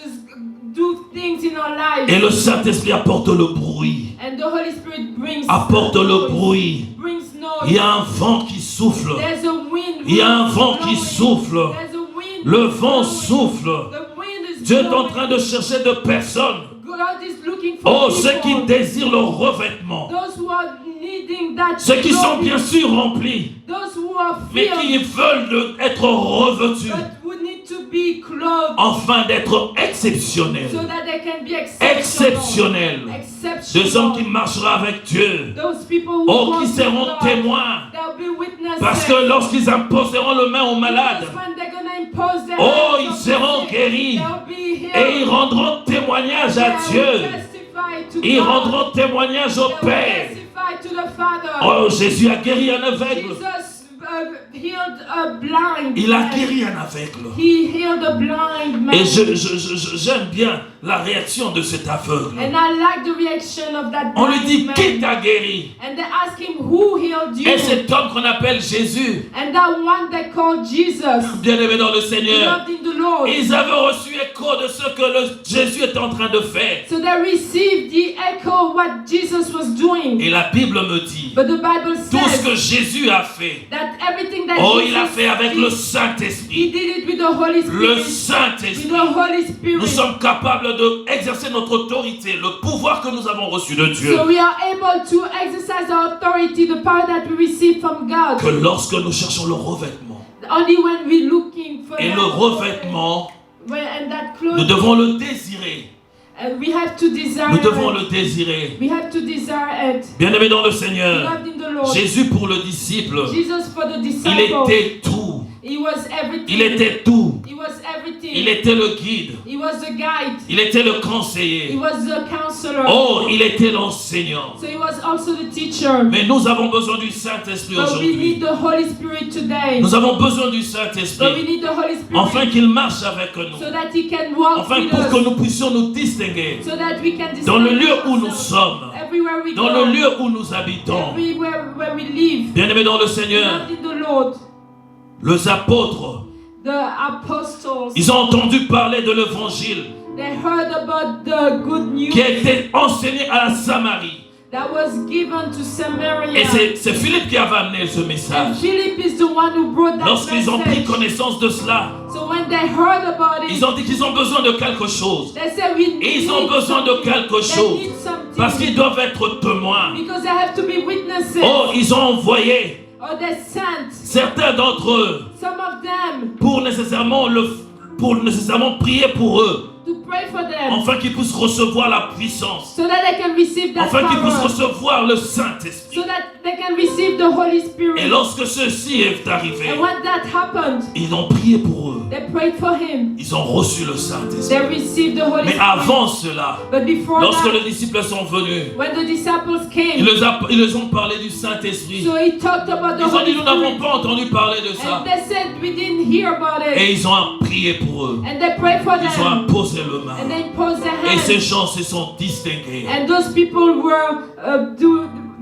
do things in our lives. Et le Saint-Esprit apporte le bruit. And the Holy Spirit brings Apporte le noise. bruit. Brings Il y noise. a un vent qui souffle. There's a wind. Il y a un vent qui blowing. souffle. There's a wind Le vent blowing. souffle. The wind is Dieu est en blowing. train de chercher de personnes. God is looking for Oh, people. ceux qui désirent le revêtement. Those who are needing that Ceux qui sont clothing. bien sûr remplis, Those who are mais filled, qui veulent être revêtus, but who need to be clothed afin d'être so exceptionnels. that they can be exceptional. Exceptionnels. Des hommes qui marcheront avec Dieu. Those people who Oh, walk qui with seront God, témoins. they'll be witnesses. Parce que lorsqu'ils imposeront le main aux malades, Because when they're gonna impose their oh, hands ils on the seront sick, guéris. they'll be healed. Et ils rendront témoignage à They will Dieu. testify to Ils God. rendront témoignage au They will Père. testify to the Father. Oh, Jésus a guéri un aveugle. Jesus healed a blind Il a man. guéri un aveugle. He healed a blind man. Et j'aime bien la réaction de cet aveugle. And I like the reaction of that On lui blind dit, man. qui t'a guéri? And they ask him, who healed you? Et cet homme qu'on appelle Jésus, And that one they called Jesus, bien-aimé dans le Seigneur, loved in the Lord. ils avaient reçu écho de ce que Jésus est en train de faire. So they received the echo of what Jesus was doing. Et la Bible me dit, But the Bible tout ce says que Jésus a fait, that everything that oh, Jesus il a fait avec did, le he Saint-Esprit. did it with the Holy Le Spirit. With Saint-Esprit. the Holy Spirit. Nous sommes capables d'exercer notre autorité, le pouvoir que nous avons reçu de Dieu. So we are able to exercise our authority, the power that we receive from God. Que lorsque nous cherchons le revêtement, Only when we're looking for et that le revêtement, and that nous clothing, devons le désirer. we have to desire Nous devons it. le désirer. We have to desire it. Bien-aimé dans le Seigneur, Loved in the Lord. Jésus pour le disciple, Jesus for the il disciples. était tout. He was everything. Il était tout. He was everything. Il était le guide. He was the guide. Il était le He conseiller. was the counselor. Oh, il était l'enseignant. So he was also the teacher. Mais nous avons besoin du Saint-Esprit But we need aujourd'hui. the Holy Spirit today. Nous avons besoin du But we Saint-Esprit. need the Holy Spirit Afin qu'il marche avec nous. so that he can walk Enfin, with pour que us. nous puissions nous distinguer So that we can dans le lieu où nous ourselves sommes, everywhere we dans go. le lieu où nous habitons. Everywhere where we live. Bien-aimés dans le Seigneur, Loved in the Lord. les apôtres, The apostles. ils ont entendu parler de l'évangile They heard about the good news qui a été enseigné à la Samarie. that was given to Samaria. Et c'est Philippe qui avait amené ce And message. Philip is the one who brought that Lorsqu'ils ont pris message. connaissance de cela, So when they heard about it, ils ont dit qu'ils ont besoin de quelque chose. they said we Et ils ont need besoin de something. quelque They chose. need something. Parce qu'ils doivent être témoins. Because they have to be witnesses. Oh, ils ont envoyé Or they sent certains d'entre eux some of them pour nécessairement prier pour eux, to pray for them. afin qu'ils puissent recevoir la puissance, So that they can receive that afin qu'ils puissent power. recevoir le Saint-Esprit. So that they can receive the Holy Spirit. Et lorsque ceci est arrivé, And when that happened, ils ont prié pour eux. they prayed for him. Ils ont reçu le They Saint-Esprit. received the Holy Mais Spirit. avant cela, But before lorsque that, les disciples sont venus, when the disciples came, ils les ont parlé du Saint-Esprit. so he talked about the Ils ont Holy dit, nous n'avons Spirit. pas entendu parler de ça. And they said we didn't hear about it. Et ils ont prié pour eux. And they prayed for Ils ont them. imposé le And main. they posed their Et ces hands. gens se sont distingués. And those people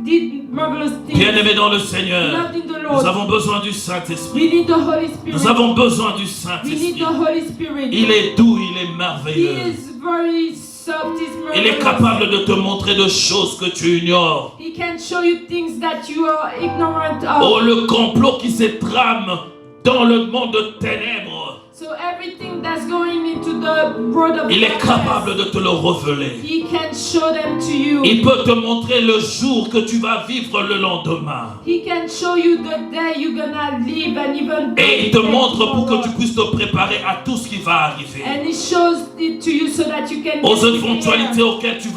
did marvelous things. Bien-aimés dans le Seigneur, Loved in the nous Lord. avons besoin du Saint-Esprit. We need the Holy Spirit. Nous avons besoin du We need Saint-Esprit. the Holy Spirit. Il est doux, il est He merveilleux. is very soft. He's Il est marvelous. capable de te montrer de choses que tu ignores. He can show you things that you are ignorant of. Oh, le complot qui se trame dans le monde de ténèbres. So everything that's going into the world of Il est darkness, capable de te le révéler. He can show them to you. Il peut te montrer le jour que tu vas vivre le lendemain. He can show you the day you're gonna live and even Et il te the day montre pour que tu tomorrow. puisses te préparer à tout ce qui va arriver. And He shows it to you so that you can Aux get éventualités prepared. auxquelles tu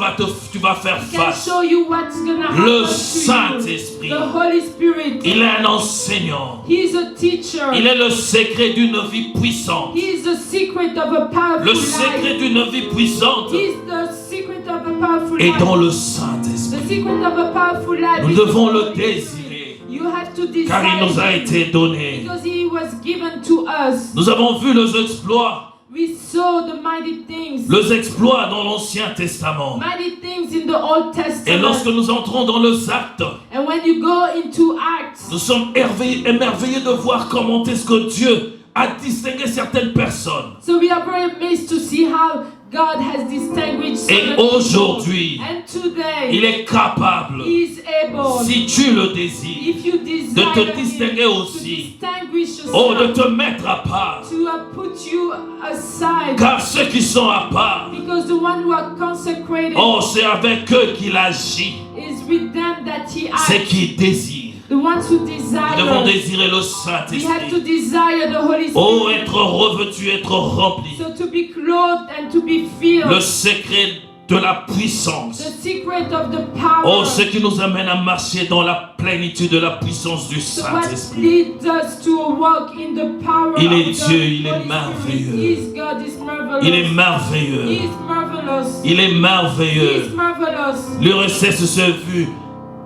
vas faire He can face. show you what's gonna happen Le to Saint-Esprit. you. The Holy Spirit. Il est un enseignant. He's a teacher. Il est le secret d'une vie puissante. He's the secret of a powerful Le secret life. d'une vie puissante He's the secret of a powerful est life. dans le The Saint-Esprit. secret of a powerful life. Nous is devons the le Holy désirer, Spirit. You have to car il nous a desire été donné. because He was given to us. Nous avons vu les exploits, We saw the mighty things. les exploits dans l'Ancien Testament. Mighty things in the Old Et lorsque Testament. nous entrons dans les actes, And when you go into Acts, nous sommes émerveillés de voir comment est-ce que Dieu a distingué certaines personnes. so we are very amazed to see how God has distinguished Et certain people. aujourd'hui, And today, il est capable, He is able, si tu le désires, if you de desire te Him, distinguer to aussi. distinguish Oh, de yourself, te mettre à part. to put you aside. Car ceux qui sont à part, Because the one who are consecrated oh, c'est avec eux qu'il agit. is with them that He C'est acts. qui désire. The ones who Nous devons desire, désirer le we have to Saint-Esprit. desire the Holy Oh, Spirit. être revêtu, être rempli. So to be clothed and to be filled. Le secret de la puissance. The secret of the power. Oh, ce qui nous amène à marcher dans la plénitude de la puissance du So what Saint-Esprit. leads us to walk in the power Il of est the Dieu, il est Holy merveilleux. Spirit. He is God, is marvelous. Il est merveilleux. He is marvelous. Il est He merveilleux. is marvelous. L'URSS se vu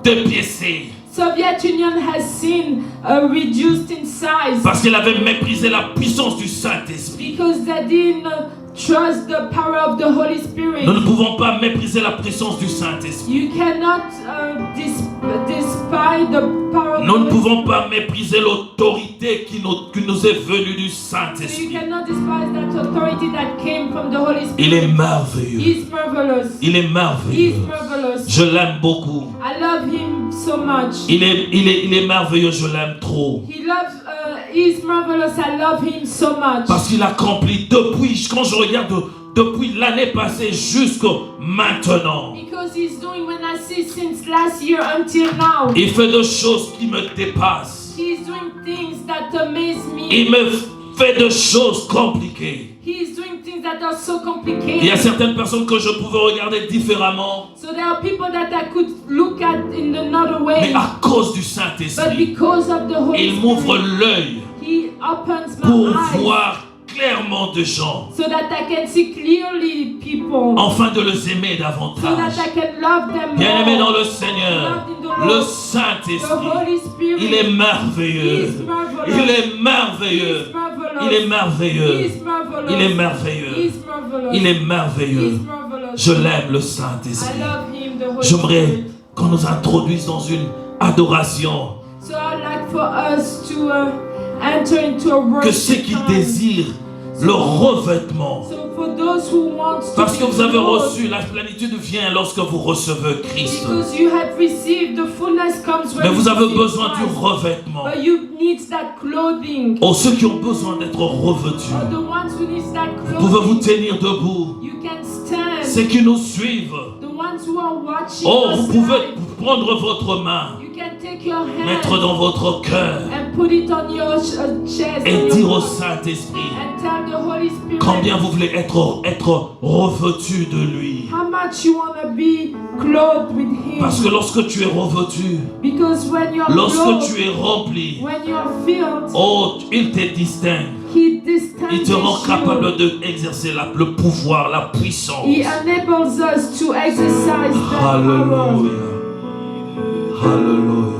dépiécé Soviet Union has seen reduced in size parce qu'il avait méprisé la puissance du Saint-Esprit. because they didn't trust the power of the Holy Spirit. Nous ne pouvons pas mépriser la puissance du Saint-Esprit. You cannot despise the power of Nous the ne Holy pouvons pas mépriser l'autorité qui nous est venue du Spirit. So you Saint-Esprit. cannot despise that authority that came from the Holy Spirit. Il est merveilleux. He is marvelous. Il est He is merveilleux. marvelous. Je l'aime beaucoup. I love Him so much. Il est merveilleux, je l'aime trop. He is marvelous. I love Him so much. Parce qu'il accomplit depuis, quand je regarde depuis l'année passée jusqu'à maintenant, Because He's doing, when I see since last year until now, il fait des choses qui me dépassent. He is doing things that amaze Il me. me fait des choses compliquées. He is doing things that are so Il y a complicated. certaines personnes que je pouvais regarder différemment, So there are people that I could look at in another mais way. à cause du But Saint-Esprit, because of the Holy il m'ouvre Spirit, l'œil He opens pour my eyes voir clairement des gens, so that I can see clearly people. afin de les aimer So that davantage. I can love them Bien-aimés dans more. le Seigneur, le The Saint-Esprit, Holy Spirit. il est He merveilleux. is marvelous. Il est He merveilleux. is marvelous. Il est He merveilleux. is marvelous. Il est He merveilleux. is marvelous. Il est He merveilleux. is marvelous. Je l'aime, le I Saint-Esprit. love Him, the Holy J'aimerais Spirit. qu'on nous introduise dans une adoration. So I'd like for us to enter into a Que ceux worship qui time. désirent le revêtement, So for those those who want to Parce que be vous avez clothed. reçu, la plénitude vient lorsque vous recevez Christ. Because you have received, the fullness comes when Mais vous you avez receive besoin du Christ. revêtement. But you need that clothing. Oh, ceux qui ont besoin d'être revêtus, Or the ones who need that pouvez-vous clothing. tenir debout. You can stand. Ceux qui nous suivent, The ones who are watching oh, us vous pouvez live. prendre votre main, You can take your hand mettre dans votre cœur and put it on your chest et and dire your au heart, Saint-Esprit and tell the Holy Spirit combien vous voulez être revêtu de lui. how much you want to be clothed with Him. Parce que lorsque tu es revêtu, Because when you're lorsque clothed, tu es rempli, when you're filled, oh, il te distingue. He Il distinguishes te rend you. capable d'exercer le pouvoir, la puissance. He enables us to exercise that power. Alléluia. Alléluia.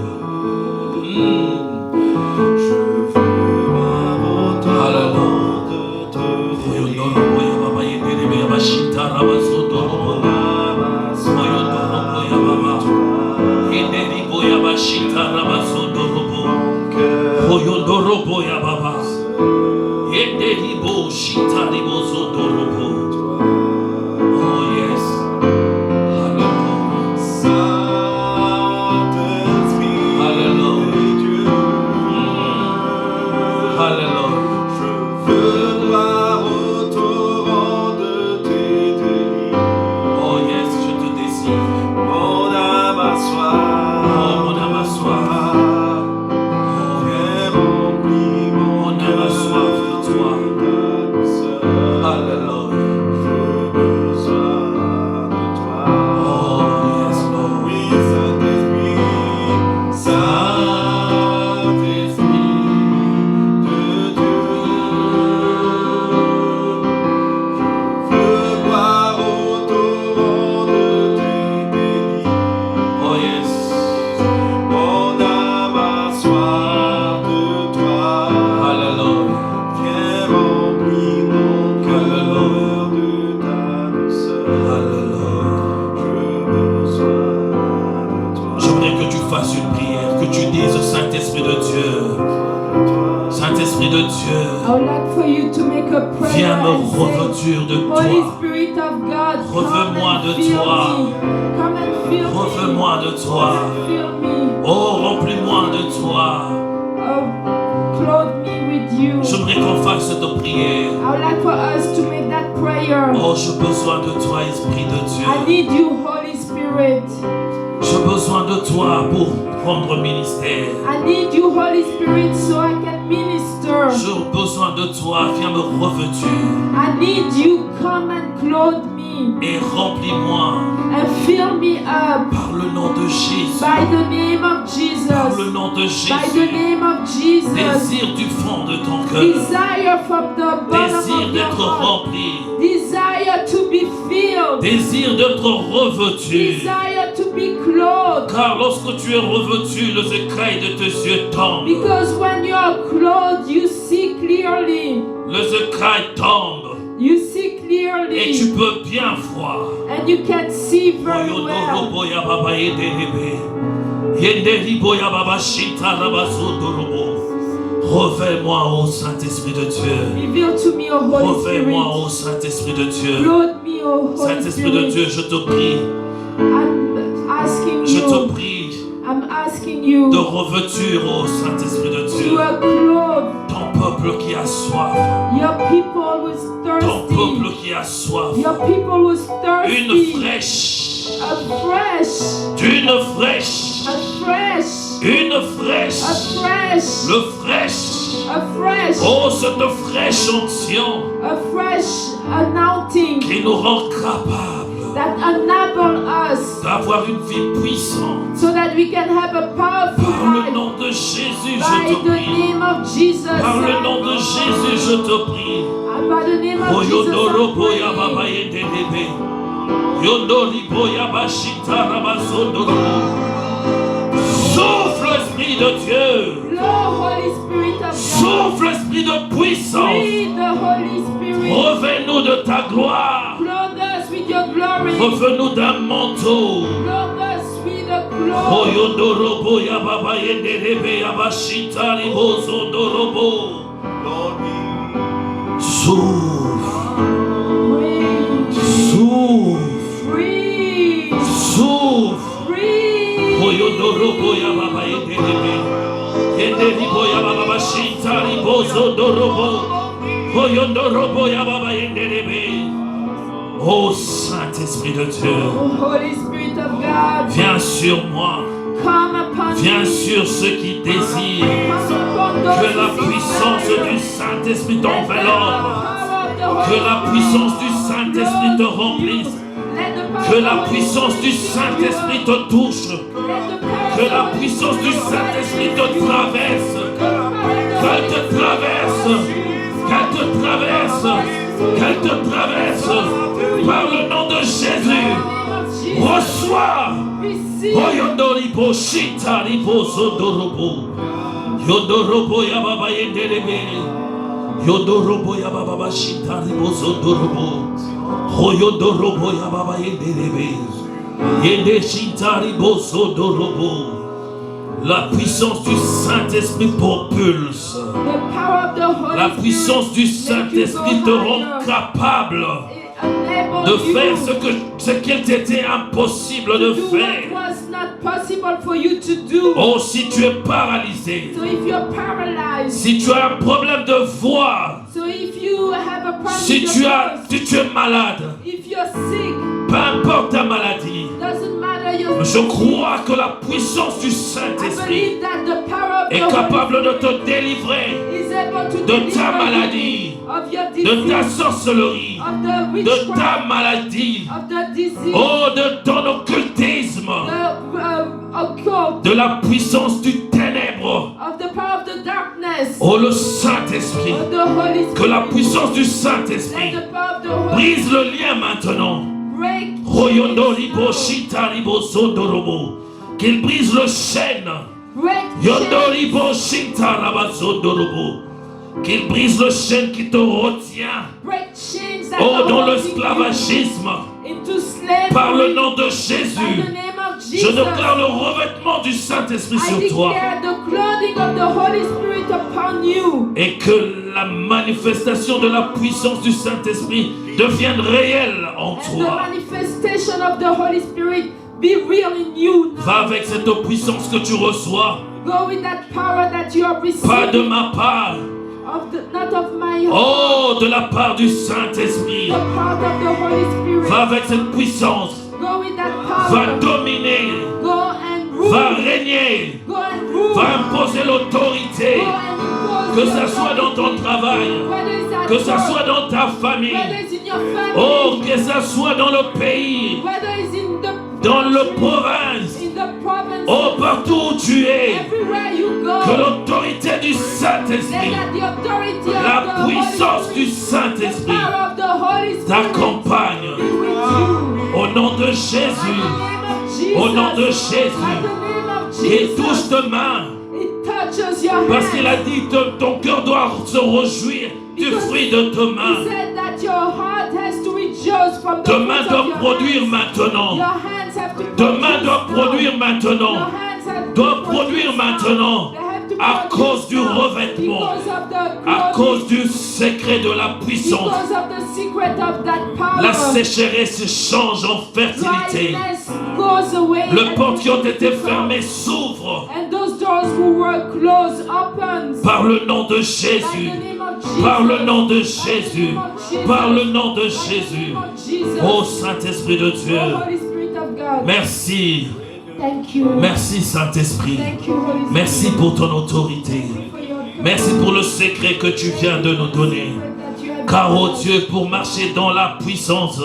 Oh yes. Oh yes, je te désire. Mon âme a soif. Mon âme a soif. Mon âme a soif de toi. Alléluia. Oh yes, Lord. Oh yes. Alléluia. J'aimerais que tu fasses une prière, que tu dises au Saint-Esprit de Dieu, Saint-Esprit de Dieu, I would like for you to make a prayer viens me and say, revêtir de Holy toi. Spirit of God, Revêt-moi come de and fill toi. me. Come and fill me. Revêt-moi de toi. Fill me. Oh, remplis-moi de toi. Clothe me with you. J'aimerais qu'on fasse cette prière. I would like for us to make that prayer. Oh, j'ai besoin de toi, Esprit de I Dieu. need you, Holy Spirit. J'ai besoin de toi pour prendre ministère. I need you, Holy Spirit, so I can minister. J'ai besoin de toi, viens me revêtir I need you, come and clothe me et remplis-moi and fill me up par le nom de Jésus. by the name of Par Jesus. le nom de By the Jésus. name of Jesus. Désire du fond de ton cœur. Desire from the bottom Désire of your d'être heart. rempli. Desire to be filled. Désire d'être revêtu. Desire to be clothed. Car lorsque tu es revêtu, les écailles de tes yeux tombent. Because when you are clothed, you see clearly. Les écailles tombent. You see Et tu clearly. peux bien voir. And you can see very well. Revêt-moi, ô Saint-Esprit de Dieu. Reveal to me, O Holy Revêt-moi, Spirit. ô Saint-Esprit de Dieu. Clothe me, O Holy Saint-Esprit de Dieu, Spirit. je te prie, I'm asking je te you. prie I'm asking you de revêtir, ô Saint-Esprit de Dieu, to clothe ton peuple qui a soif, your people who's ton thirsty. peuple qui a soif, Your people who's une thirsty. fraîche, Afresh. une fraîche, Afresh. une fraîche, Afresh. le fraîche, Afresh. oh cette fraîche onction A fresh anointing qui nous rend capables that enable us d'avoir une vie puissante. so that we can have a powerful Par le life. nom de Jésus, By je te the prie. name of Jesus. Par le nom de Jésus, je te prie. By the name of Jesus. Oyondoro I boya pray. baba yedelebe. Yondori boya bashita rabasondoro. Souffle, Esprit de Dieu. Blow, Holy Spirit of God. Souffle, Esprit de puissance. Breathe the Holy Spirit. Revêt-nous de ta gloire. Clothe us with your glory. Revêt-nous d'un manteau. Clothe us with the glory. Oyondoro boya baba yedelebe abashita ribosondoro bo. Souffle. Breathe. Yodorobo Yababa Yenderebe. Yenderibo Yababa Shintari Bozo Dorobo. Oyondorobo Yababa Yenderebe. Oh Saint-Esprit de Dieu, Oh Holy Spirit of God, viens sur moi, come upon viens me. sur ceux qui désirent Come upon those que la who seek puissance fire. du Saint-Esprit Let the t'enveloppe, power of the Holy que la Spirit puissance du Saint-Esprit te flow remplisse, you. Let the power que of la the Holy puissance du Spirit Saint-Esprit fill you. te touche, Let the power que of the la Holy puissance du Spirit Saint-Esprit te fill you. traverse, The power of the qu'elle Holy te traverse, qu'elle te traverse, qu'elle te traverse, par le nom de Jésus. Reçois. Oyondoribo Shintaribo Zodorobo. Yodorobo Yababa Yenderebe. Yodorobo Yababa Shintaribo Zodorobo. Oyondorobo Yababa Yenderebe. Yende Shintaribo Zodorobo. La puissance du Saint-Esprit propulse. La puissance du Saint-Esprit te rend capable de faire ce qu'il t'était impossible de faire. Oh, si tu es paralysé, si tu as un problème de voix, si tu es malade, peu importe ta maladie, je crois que la puissance du Saint-Esprit est capable de te délivrer de ta maladie, de ta sorcellerie, de ta maladie, oh, de ton occultisme, de la puissance du ténèbre. Oh, le Saint-Esprit, que la puissance du Saint-Esprit brise le lien maintenant. Qu'il brise le chêne. Qu'il brise le chêne qui te retient. Oh, dans l'esclavagisme. Par le nom de Jésus. Je déclare le revêtement du Saint-Esprit sur toi. Et que la manifestation de la puissance du Saint-Esprit devienne réelle en toi. Va avec cette puissance que tu reçois. Pas de ma part. Oh, de la part du Saint-Esprit. Va avec cette puissance. Va dominer. Va régner. Va imposer l'autorité. Que ce soit dans ton travail. Que ce soit dans ta famille. Oh, que ce soit dans le pays. Dans le province. Oh, partout où tu es. Que l'autorité du Saint-Esprit, la puissance du Saint-Esprit t'accompagne. Au nom de Jésus. Au nom de Jésus. Et touche tes mains. Parce qu'il a dit que ton cœur doit se réjouir du fruit de tes mains. Tes mains doivent produire maintenant. Tes mains doivent produire maintenant. Doivent produire maintenant. À cause du revêtement, à cause du secret de la puissance, la sécheresse change en fertilité. Les portes qui ont été fermées s'ouvrent par le nom de Jésus, par le nom de Jésus, par le nom de Jésus. Oh Saint-Esprit de Dieu, merci. Merci Saint-Esprit. Merci pour ton autorité. Merci pour le secret que tu viens de nous donner. Car oh Dieu, pour marcher dans la puissance,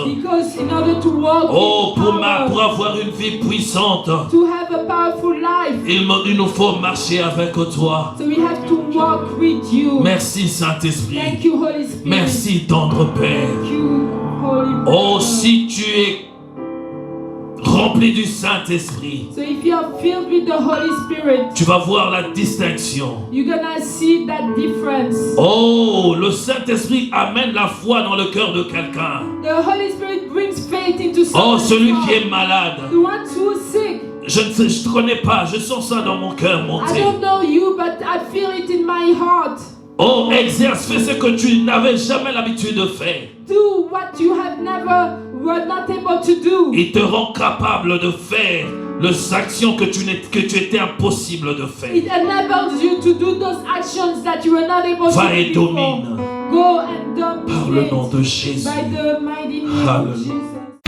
oh, pour avoir une vie puissante, il nous faut marcher avec toi. Merci Saint-Esprit. Merci tendre Père. Oh, si tu es rempli du Saint-Esprit, tu vas voir la distinction. Oh, le Saint-Esprit amène la foi dans le cœur de quelqu'un. Oh, celui qui est malade. Je ne te connais pas, je sens ça dans mon cœur monter. Oh, exerce, fais ce que tu n'avais jamais l'habitude de faire. Do what you have never were not able to do. Il te rend capable de faire les actions que tu étais impossible de faire. It enables you to do those actions that you were not able to Va et do before. domine Go and dominate par le nom de Jésus. by the mighty name of Hallelujah. Jesus.